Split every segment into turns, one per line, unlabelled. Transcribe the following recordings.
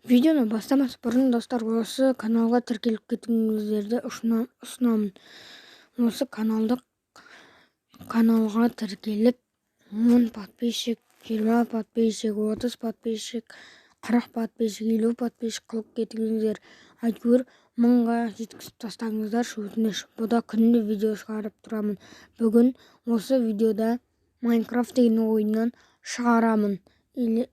Видеоны бастамас бұрын достар осы каналға тіркеліп кетуіңіздерді ұсынамын. Осы каналға тіркеліп 10 подписчик, 20 подписчик, 30 подписчик, 40 подписчик, 50 подписчик қылып кетіңіздер. Әйтеуір 1000-ға жеткізіп тастаңыздар өтініш. Бұда күнде видео шығарып тұрамын. Бүгін осы видеода Minecraft деген ойыннан шығарамын. Или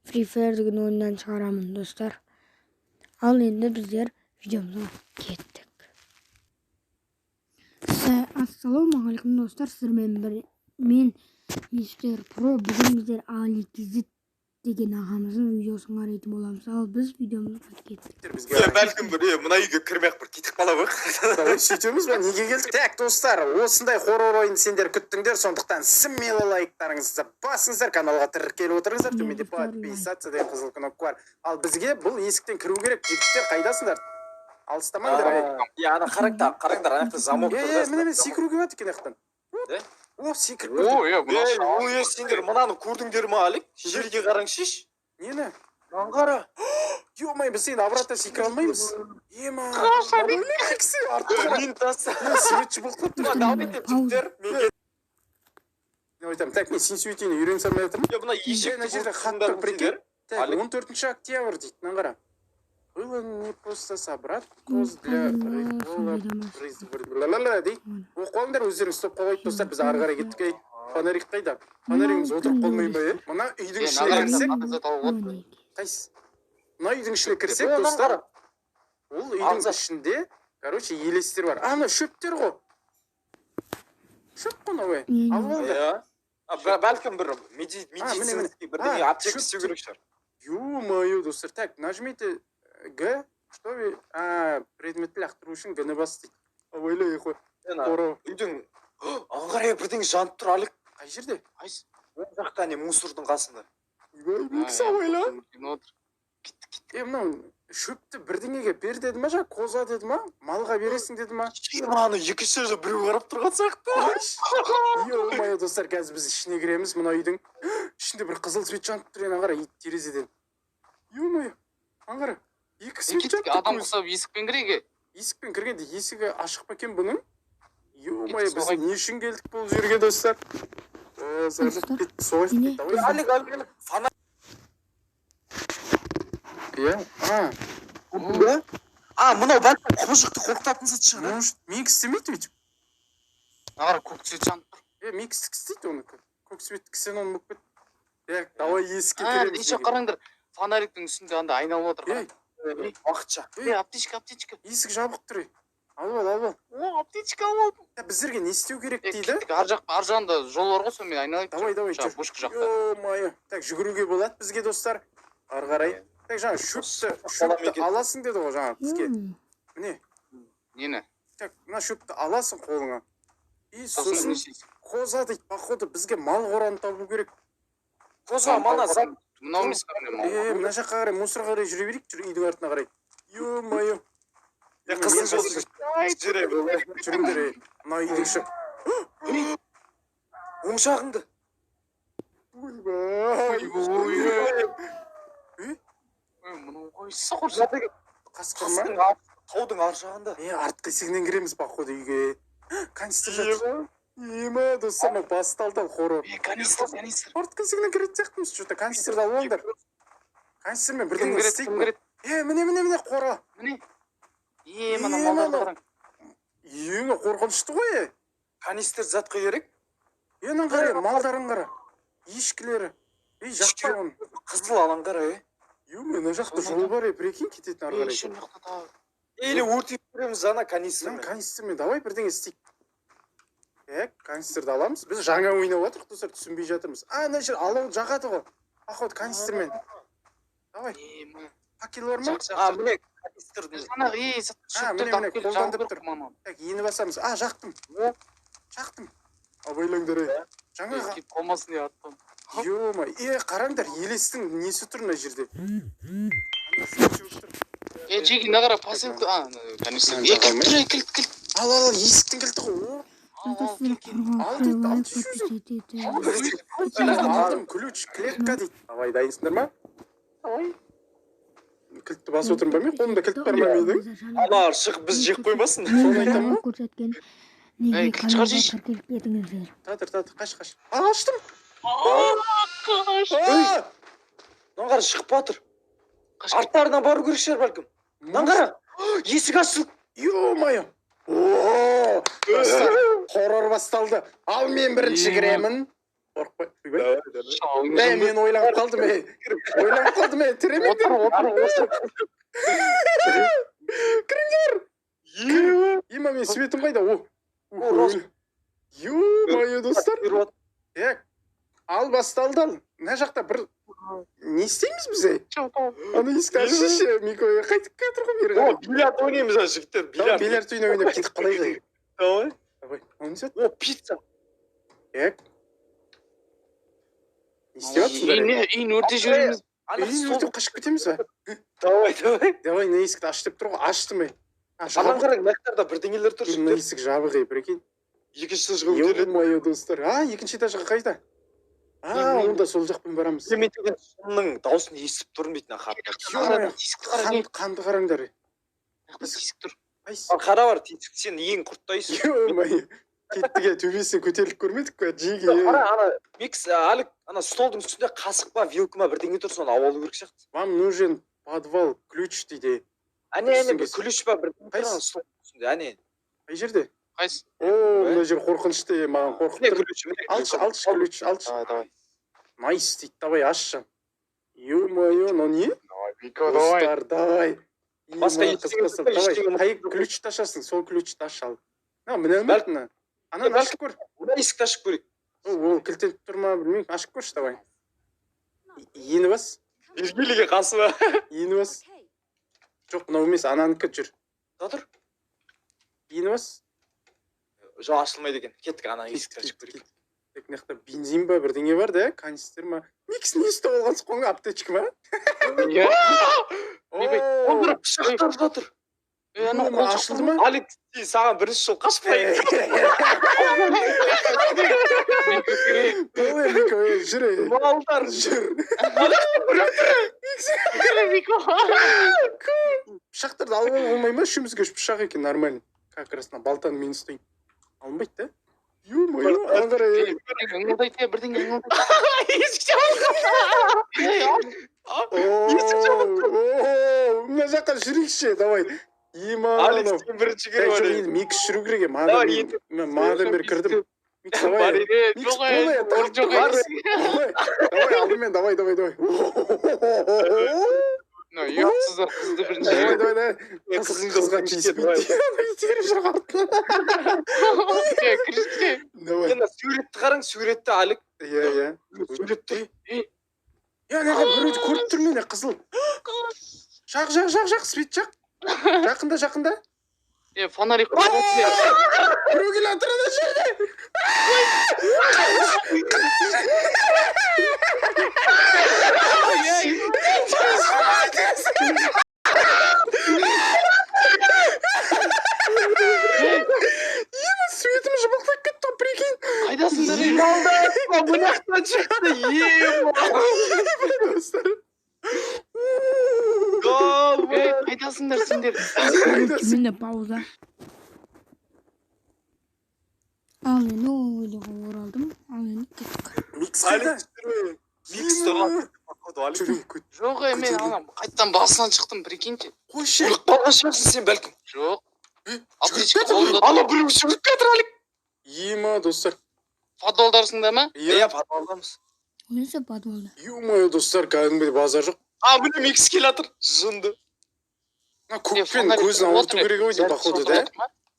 Free Fire деген ойыннан шығарамын, достар. Ал енді біздер видеомызға кеттік. Ассалаумағалейкум, достар. Сіздермен мен Мистер Про. Бүгін біздер Аликизит деген ағамыздың видеосын қарайтын боламыз. Ал біз видеомызға кеттік.
Бәлкім мына үйге кірмек бір кетік бала ғой.
Сөйтеміз бе? Неге келдік? Так, достар, осындай хоррор ойын сендер күттіңдер, сондықтан смело лайктарыңызды басыңыздар, каналға тіркеліп отырыңыздар, төменде подписаться деген қызыл кнопка бар. Ал бізге бұл есіктен кіру керек. Жігіттер, қайдасыңдар? Алыстамаңдар.
Ана қараңдар, аяқта замок тұр.
Міне секіруге бат екен аяқтан. О, секіріп
көрді. Сендер мынаны көрдіңдер ма, Алик? Жерге қараңшиш.
Нені?
Мынаны қара.
Ё-май, біз сені обратно секіре алмаймыз. Ема.
Мен тасы.
Светші бұлқып тұр. Так, мен сен сөйтейін, үйрен салмай жатырмын.
Мына ешек
жерде хаттар прикер. 14 октябрь дейді, мынаны қара. Было не просто собрать коз для рыболова дейді. Оқылыңдар, өздеріңіз стоп қалайды, достар. Біз ары қарай кеттік. Фонарик қайда? Фонаригіміз отырып қалмай ма? Мына үйдің ішіне кірсек. Қайсы? Мына үйдің ішіне кірсек, достар. Ол үйдің ішінде, короче, елестер бар. Ана шөптер ғой. Шөп қона ой. Ал болды.
Бәлкім бір медицинский бірдеңе аптека істеу керек шығар.
Ё-моё, достар. Так, нажмите Г, что вы... предметті лақтыру үшін Г-ні бас дейді. Ойлай қой.
Үйдің аңғарай бірдеңе жанып тұр, Алик.
Қай жерде?
Қайсы? Ол жақта не мусордың қасында.
Микса ойла. Мынау шөпті бірдеңеге бер деді ма, жа қоза деді ма, малға бересің деді ма?
Мынаны екінші жерде біреу қарап тұрған сияқты.
Ё-моё, достар, қазір біз ішіне кіреміз, мына үйдің. Ішінде бір қызыл свет жанып тұр, ағара, ит терезеден. Ё-моё, аңғара. Екі свет жанып тұр.
Адам құсап есікпен кіреге?
Есікпен кіргенде есігі ашық па екен бұның? Ё-моё, біз не үшін келдік бұл жерге, достар?
Алик, фонарь. Мынау бәлкім құбыжықты қорқытатын зат шығар.
Микс істемейді өйтіп.
Ағара көк свет жанып тұр.
Микс істейді оны. Көк свет кісен оны мүк бет. Давай есікке кіреміз.
Еше қараңдар, фонариктің үстінде анда айналып отыр.
Уақытша.
Аптечка.
Есік жабық тұр. Алып ал.
О, аптечка алып.
Біздерге не істеу керек дейді?
Ар жағында жол бар ғой, сонымен айналайық.
Давай,
жүр. Бушқы жақта.
Ё-моё. Так, жүгіруге болады бізге, достар. Ары қарай. Так, жаңа шөпті аласың деді ғой жаңа бізге. Міне.
Нені?
Так, мына шөпті аласың қолыңа. И сосын қоза дейді, походу бізге мал қораны табу керек.
Қоза, мана зат.
Мынау емес қарай.
Мына жаққа қарай, мусор қарай жүре берейік, үйдің артына қарай. Ё-моё.
Қызыл жол
жүріңдер, мына үйдің іші.
Оң жағыңды.
Мынау қойса құрса.
Қасқыр ма?
Таудың ар жағында.
Артқы есігінен кіреміз, походу, үйге. Канистр жатыр. Ема, достар, басталды хоррор.
Канистр.
Артқы есігінен кіретін сияқтымыз, что-то канистрді алып алыңдар. Канистрмен бірдеңе істейік. Міне, қора.
Міне. Мына малдарды қараң.
Ема, қорқынышты ғой.
Канистр затқа керек.
Енің қарай, малдарын қара. Ешкілері. Жақта оны.
Қызыл алаң қара,
Ема, мына жақта жол бар, прикинь, кететін ары қарай.
Или өртеп көреміз ана канистрмен.
Канистрмен, давай бірдеңе істейік. Канистрді аламыз. Біз жаңа ойнап отырық, достар, түсінбей жатырмыз. Ана жер алау жағады ғой. Ахот, канистрмен. Давай. Пакел бар ма?
Міне, канистрді.
Міне, қолдандып тұр. Так, ені басамыз. Жақтым. Абайлаңдар, жаңа.
Кеп қалмасын е аттан.
Ё-ма, қараңдар, елестің несі тұр мына жерде.
Жеги, нағара посылка. Канистр. Кілт.
Ал, есіктің кілті ғой. Алдым, ключ, клетка дейді. Давай, дайынсыңдар ма?
Давай.
кілтті басып отырмын ба мен? Қолымда кілт бар ма менің?
Аналар шығып біз жек қоймасын.
Соны айтамын ма?
көрсеткен
Ей,
неге
кілт шығар
каналға
дейші.
тіркеліп кетіңіздер.
Татыр, қаш. Аштым.
Қаш.
Мынаны қара шығып батыр. Арттарына бару керек шығар бәлкім. Мынаны қара. Есік ашылып.
Ё-моё. О, достар, хоррор басталды. Ал мен бірінші кіремін. Қорықпай. Ойбай. Мен ойланып қалдым. Тіремеңдер. Кіріңдер. Ема мен светім қайда? Ё-моё, достар. Ал басталды ал. Мына жақта бір не істейміз біз? Аны есікті ашшы, Микоя қайтып кетір ғой бері қарай.
Бильярд ойнаймыз жігіттер.
Бильярд ойнап кетіп қалайық.
Давай.
Оны сет.
О, пицца.
Не істеватсыңдар?
Үйін өрте жүрміз.
Үйін өртеп қашып кетеміз ба?
Давай.
Давай, мына есікті аш деп тұр ғой. Аштым ей.
Анан қараң, мақтарда бірдеңелер тұр.
Мына есік жабық ей, бірекейін.
Екінші этажға көтеріледі.
Ё-моё, достар. Екінші этажға қайда? Онда сол жақпен барамыз.
Мен деген сонның дауысын естіп тұрмын дейтін
Қанды қараңдар.
Тесік тұр.
Қара бар, тесік сен ең құрттайсың.
Ё-моё. Кеттіге төбесіне көтеріліп көрмедік қой, жеге.
Қара, ана микс, Алик, ана столдың үстінде қасық па, вилка ма бірдеңе тұр, соны алып алу керек сияқты.
Вам нужен подвал, ключ дейді.
Әне, бір ключ па, бірдеңе тұр, ана столдың үстінде, әне.
Қай жерде?
Қайсы?
Мына жер қорқынышты, маған қорқып тұр. Алшы ключ.
Давай.
Найс дейді, давай ашшы. Ё-моё, но не?
Вико, давай.
Достар, давай.
Басқа ештеңе
Давай, қай ключті ашасың, сол ключті ашы ал. Міне өміртіні. Анан ашып көр.
Мына есікті ашып көрейік.
Ол кілтеніп тұр ма, білмеймін, ашып көрші, давай. Ені бас.
Ергеліге қасы ба?
Ені бас. Жоқ, мынау емес, ананікі жүр.
Татыр.
Ені бас.
Жоқ, ашылмайды екен. Кеттік, ана есікті ашып көрейік.
Мына жақта бензин ба, бірдеңе бар да, канистер ма? Микс не істеп алғансыз қоңға, аптечка ма?
Олар пышақтар жатыр.
Ашылды ма?
Алик, саған бірінші жол қашпайын.
Давай, Мико, жүр.
Малдар.
Жүр. Пышақтарды алып olмай ма? Үшімізге үш пышақ екен, нормально. Как раз на балтаны мен ұстайын. Алынбайды да? Ё-моё, аңғарай.
Ыңылдайды, бірдеңе ыңылдайды.
Есік жабылды.
Мына жаққа жүрейікші, давай.
Алик, сен бірінші кері бар.
Микс жүру керек, мадан бері кірдім. Микс, давай. Микс, болай, давай, алдымен, давай.
Ұятсыздар қызды бірінші.
Давай. Қызға кейіспейді. Тері жүр қартына.
Кірісте.
Давай.
Енді суретті қараң, суретті Алик.
Иә.
Суретті.
Неға біреуді көріп тұр мені, қызыл. Жақ, свет жақ. Жақында.
Фонарик.
Біреу келе атыр ана жерде. Светім жыбылтып кетті, прикинь.
Қайдасыңдар?
Бұнақтан шықты,
Қайдасыңдар сендер?
Міне пауза. Ал енді ойлыға оралдым. Ал енді кеттік.
Микс қайда?
Микс тұрған.
Жоқ, мен анам қайттан басынан шықтым, прикиньте.
Қойшы.
Өліп қалған шығарсың сен бәлкім.
Жоқ.
Ана біреу жүгіріп кетір Алик.
Ема, достар.
Подвалдарсыңда ма?
Иә, подвалдамыз.
Несі подвалда?
Ё-моё, достар, кәдімгідей базар жоқ.
Міне Микс келе жатыр. Жынды.
Көкпен көзін ауырту керек ау деймін, походу, да?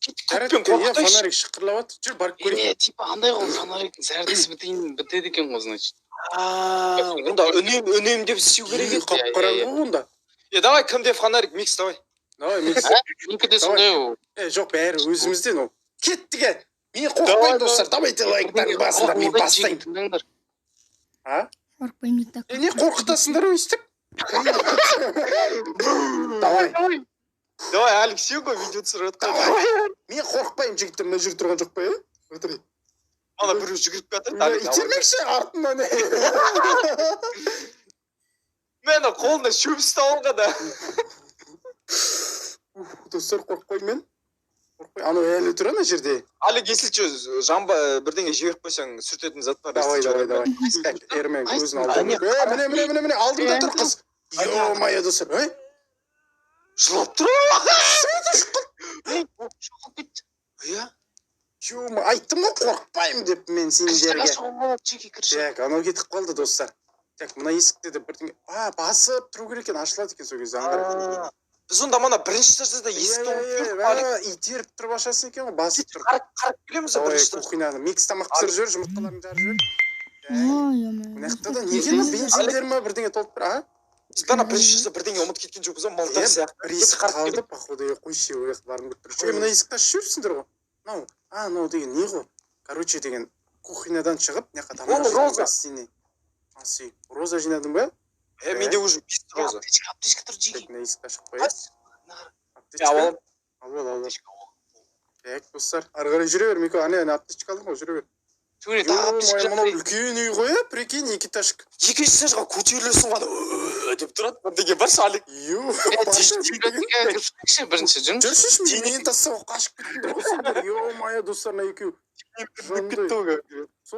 Көкпен қорқытайшы.
Фонарик шықырлап жатыр. Жүр, барып көрейік.
Типа андай ғой, фонариктің зәрдесі бітеді екен ғой, значит.
Онда үнемдеп істеу керек еді.
Қап-қараңғы ғой онда.
Давай, кімде фонарик, Микс, давай.
Давай, Микс.
Менікі де сондай ол.
Жоқ, бәрі өзімізден ол. Кеттіге. Мен қорқпайын, достар. Давайте лайктарын басында, мен бастайын.
Тыңдаңдар.
Қорқпаймын так.
Не қорқытасыңдар өйстіп?
Давай, Алик, сен ғой видео түсіріп жатқан.
Мен қорқпаймын, жігіттер, мына жүріп тұрған жоқ па, е? Отырайын.
Ана біреу жүгіріп кетір.
Итермекші артынан.
Мен ана қолына шөп ұстап алған да.
Достар қорықпаймын мен. Қорықпай. Анау әлі тұр ана жерде.
Али кесілші жамба бірдеңе жіберіп қойсаң сүртетін зат бар.
Давай. Эрмен көзін алды. Міне, алдымда тұр қыз. Ё-моё, достар. Ой.
Жылап тұр.
Шоқып кетті.
Иә?
Айттым ғой қорықпаймын деп мен сендерге.
Жеке кірші.
Так, анау кетіп қалды достар. Так, мына есікте де бірдеңе. Басып тұру керек екен, ашылады екен сол кезде аңғарып.
Біз онда мана бірінші этажда есікті ұмытып
итеріп тұрып ашасың екен ғой, басып тұрып.
қарап келеміз бірінші этажда.
Кухняны микс тамақ пісіріп жібер, жұмыртқаларын жарып жібер.
Ой-ой-ой.
Мына жақта да неге ма бензиндер ма бірдеңе толып тұр, а?
Біз ана бірінші этажда бірдеңе ұмытып кеткен жоқпыз ба, мылтық сияқты.
Бір есік қалды, походу, қойшы, ол жақта барын көріп тұр. Мына есікті ашып жіберіпсіңдер ғой. Мынау деген не ғой? Короче деген кухнядан шығып, мына жаққа тамақ жинап гостиный. Роза жинадың ба?
Менде уже пист роза.
Аптечка тұр жеке.
Мына есікті ашып қояйыз.
Ал.
Ал. Так, достар, ары қарай жүре бер, Мико. Ана аптечка алдың ғой, жүре бер.
Түгіне тағы аптечка
Мынау үлкен үй ғой, прикинь, екі этажка.
Екінші этажға көтерілесің ғана деп тұрады. Бірдеңе бар Шалик.
бірінші жүріңіз.
Жүрсінші менен тастауға қашып кеттіңдер ғой сендер. Ё-моё, достар, мына екеу.